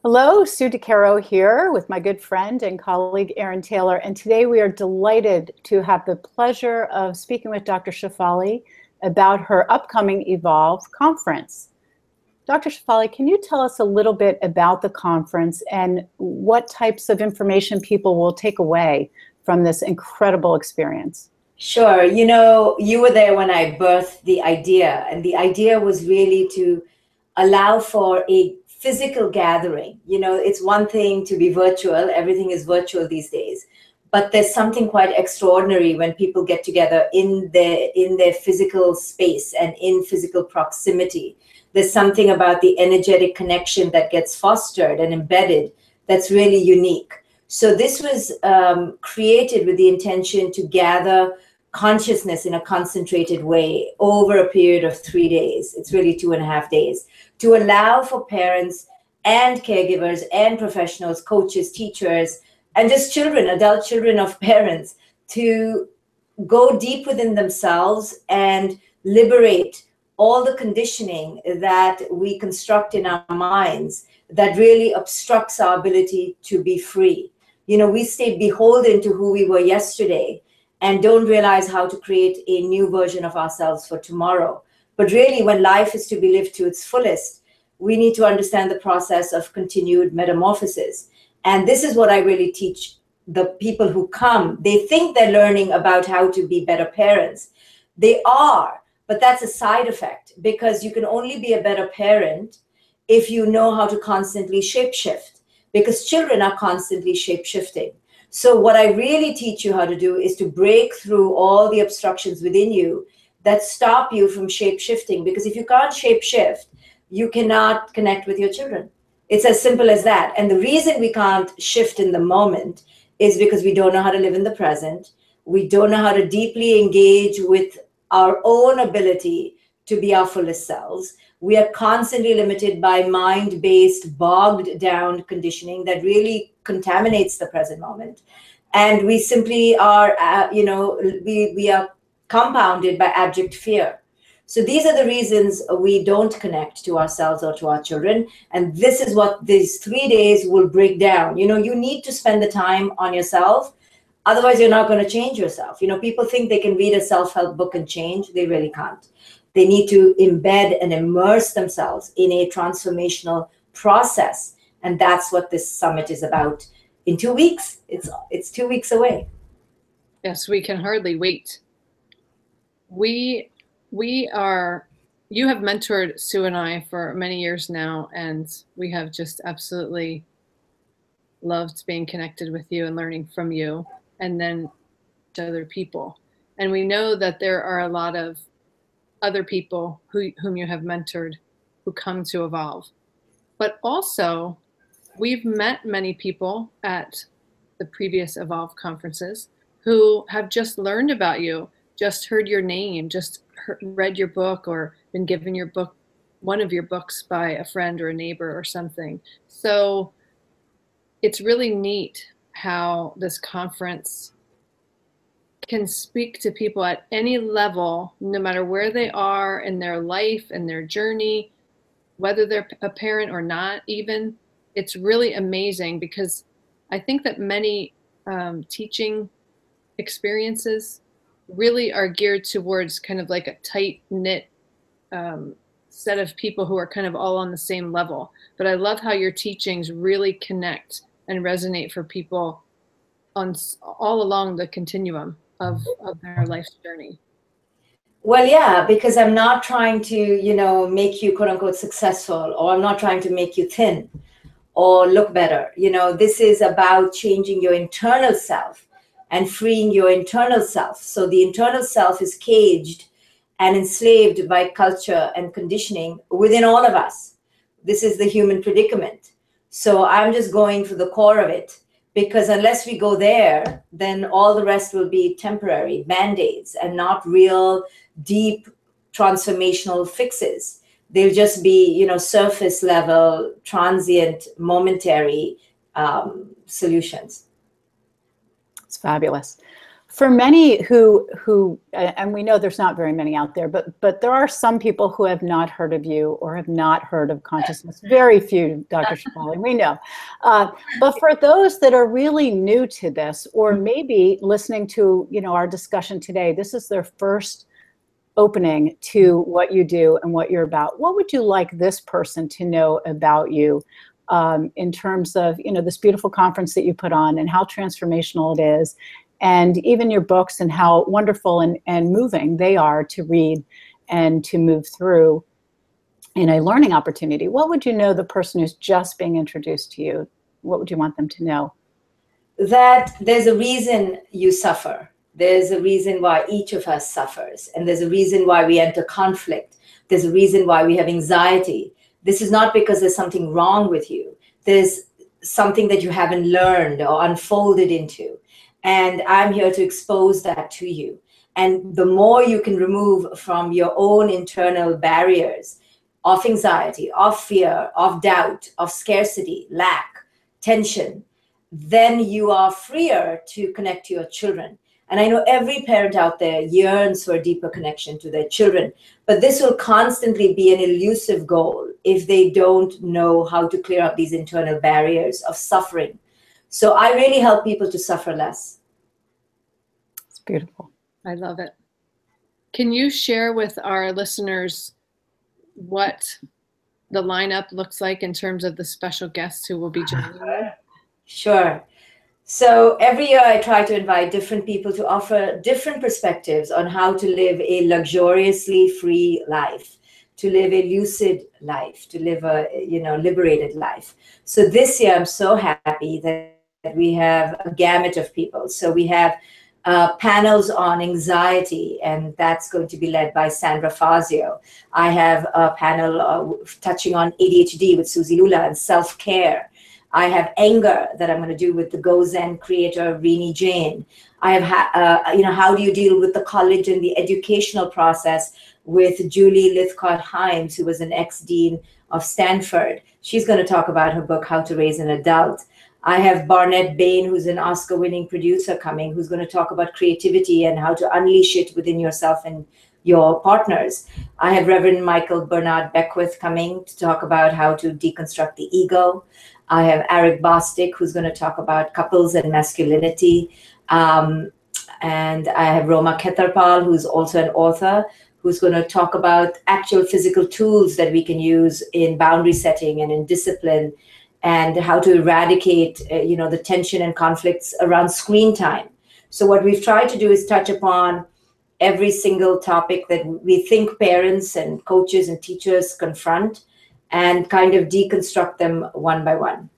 Hello, Sue DeCaro here with my good friend and colleague Erin Taylor, and today we are delighted to have the pleasure of speaking with Dr. Shefali about her upcoming Evolve conference. Dr. Shefali, can you tell us a little bit about the conference and what types of information people will take away from this incredible experience? Sure. You were there when I birthed the idea, and the idea was really to allow for a physical gathering. It's one thing to be virtual, everything is virtual these days, but there's something quite extraordinary when people get together in their physical space and in physical proximity. There's something about the energetic connection that gets fostered and embedded that's really unique. So this was created with the intention to gather consciousness in a concentrated way over a period of 3 days. It's really 2.5 days, to allow for parents and caregivers and professionals, coaches, teachers, and just children, adult children of parents, to go deep within themselves and liberate all the conditioning that we construct in our minds that really obstructs our ability to be free. We stay beholden to who we were yesterday and don't realize how to create a new version of ourselves for tomorrow. But really, when life is to be lived to its fullest, we need to understand the process of continued metamorphosis. And this is what I really teach the people who come. They think they're learning about how to be better parents. They are, but that's a side effect, because you can only be a better parent if you know how to constantly shapeshift, because children are constantly shapeshifting. So what I really teach you how to do is to break through all the obstructions within you that stop you from shape-shifting. Because if you can't shape-shift, you cannot connect with your children. It's as simple as that. And the reason we can't shift in the moment is because we don't know how to live in the present. We don't know how to deeply engage with our own ability to be our fullest selves. We are constantly limited by mind-based, bogged down conditioning that really contaminates the present moment. And we simply are, we are compounded by abject fear. So these are the reasons we don't connect to ourselves or to our children. And this is what these 3 days will break down. You need to spend the time on yourself. Otherwise, you're not going to change yourself. People think they can read a self-help book and change. They really can't. They need to embed and immerse themselves in a transformational process. And that's what this summit is about. In 2 weeks, it's 2 weeks away. Yes, we can hardly wait. You have mentored Sue and I for many years now, and we have just absolutely loved being connected with you and learning from you, and then to other people. And we know that there are a lot of other people whom you have mentored who come to Evolve. But also, we've met many people at the previous Evolve conferences who have just learned about you, just heard your name, just read your book, or been given your book, one of your books, by a friend or a neighbor or something. So it's really neat how this conference can speak to people at any level, no matter where they are in their life and their journey, whether they're a parent or not even. It's really amazing, because I think that many teaching experiences really are geared towards kind of like a tight-knit set of people who are kind of all on the same level. But I love how your teachings really connect and resonate for people on all along the continuum of their life's journey. Well, yeah, because I'm not trying to, make you quote unquote successful, or I'm not trying to make you thin or look better. This is about changing your internal self and freeing your internal self. So the internal self is caged and enslaved by culture and conditioning within all of us. This is the human predicament. So I'm just going for the core of it, because unless we go there, then all the rest will be temporary band-aids and not real deep transformational fixes. They'll just be, surface level, transient, momentary solutions. It's fabulous. For many who, and we know there's not very many out there, but there are some people who have not heard of you or have not heard of consciousness. Very few, Dr. Shefali, we know. But for those that are really new to this, or maybe listening to, our discussion today, this is their first opening to what you do and what you're about. What would you like this person to know about you in terms of, this beautiful conference that you put on and how transformational it is? And even your books and how wonderful and moving they are to read and to move through in a learning opportunity. What would you know the person who's just being introduced to you? What would you want them to know? That there's a reason you suffer. There's a reason why each of us suffers. And there's a reason why we enter conflict. There's a reason why we have anxiety. This is not because there's something wrong with you. There's something that you haven't learned or unfolded into. And I'm here to expose that to you. And the more you can remove from your own internal barriers of anxiety, of fear, of doubt, of scarcity, lack, tension, then you are freer to connect to your children. And I know every parent out there yearns for a deeper connection to their children, but this will constantly be an elusive goal if they don't know how to clear up these internal barriers of suffering. So I really help people to suffer less. It's beautiful. I love it. Can you share with our listeners what the lineup looks like in terms of the special guests who will be joining you? Sure. So every year I try to invite different people to offer different perspectives on how to live a luxuriously free life, to live a lucid life, to live a liberated life. So this year I'm so happy that we have a gamut of people. So we have panels on anxiety, and that's going to be led by Sandra Fazio. I have a panel touching on ADHD with Susie Lula and self-care. I have anger that I'm going to do with the Go Zen creator, Rini Jain. I have, how do you deal with the college and the educational process with Julie Lythcott-Himes, who was an ex-dean of Stanford. She's going to talk about her book, How to Raise an Adult. I have Barnett Bain, who's an Oscar-winning producer coming, who's going to talk about creativity and how to unleash it within yourself and your partners. I have Reverend Michael Bernard Beckwith coming to talk about how to deconstruct the ego. I have Eric Bostic, who's going to talk about couples and masculinity. And I have Roma Ketharpal, who's also an author, who's going to talk about actual physical tools that we can use in boundary setting and in discipline, and how to eradicate, the tension and conflicts around screen time. So what we've tried to do is touch upon every single topic that we think parents and coaches and teachers confront, and kind of deconstruct them one by one.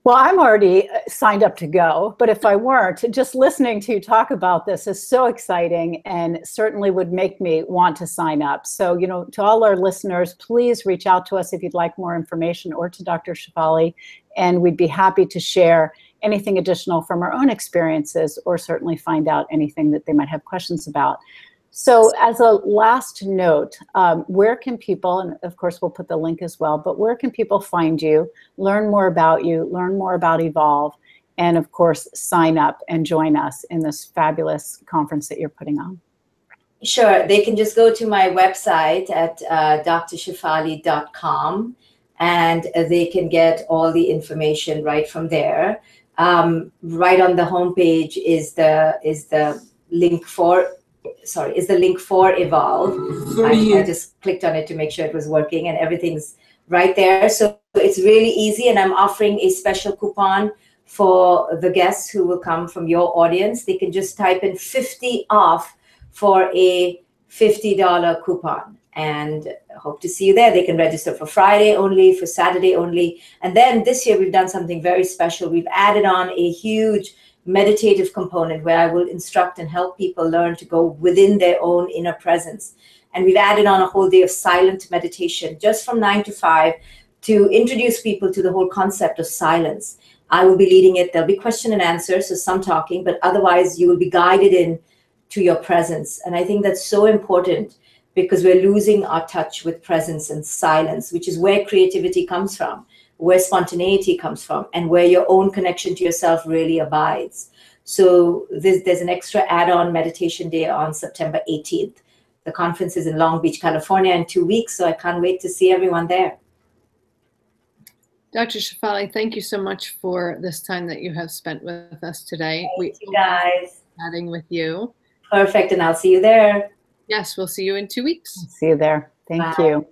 Well, I'm already signed up to go, but if I weren't, just listening to you talk about this is so exciting and certainly would make me want to sign up. So, to all our listeners, please reach out to us if you'd like more information, or to Dr. Shefali, and we'd be happy to share anything additional from our own experiences, or certainly find out anything that they might have questions about. So as a last note, where can people, and of course we'll put the link as well, but where can people find you, learn more about you, learn more about Evolve, and of course sign up and join us in this fabulous conference that you're putting on? Sure, they can just go to my website at drshefali.com, and they can get all the information right from there. Right on the homepage is the link for Evolve. I just clicked on it to make sure it was working, and everything's right there. So it's really easy, and I'm offering a special coupon for the guests who will come from your audience. They can just type in 50 off for a $50 coupon, and hope to see you there. They can register for Friday only, for Saturday only. And then this year we've done something very special. We've added on a huge meditative component where I will instruct and help people learn to go within their own inner presence. And we've added on a whole day of silent meditation just from 9 to 5 to introduce people to the whole concept of silence. I will be leading it. There'll be question and answer, so some talking, but otherwise you will be guided in to your presence. And I think that's so important, because we're losing our touch with presence and silence, which is where creativity comes from, where spontaneity comes from, and where your own connection to yourself really abides. So there's an extra add-on meditation day on September 18th. The conference is in Long Beach, California in 2 weeks, so I can't wait to see everyone there. Dr. Shefali, thank you so much for this time that you have spent with us today. Thank you guys. Chatting with you. Perfect, and I'll see you there. Yes, we'll see you in 2 weeks. See you there. Thank you.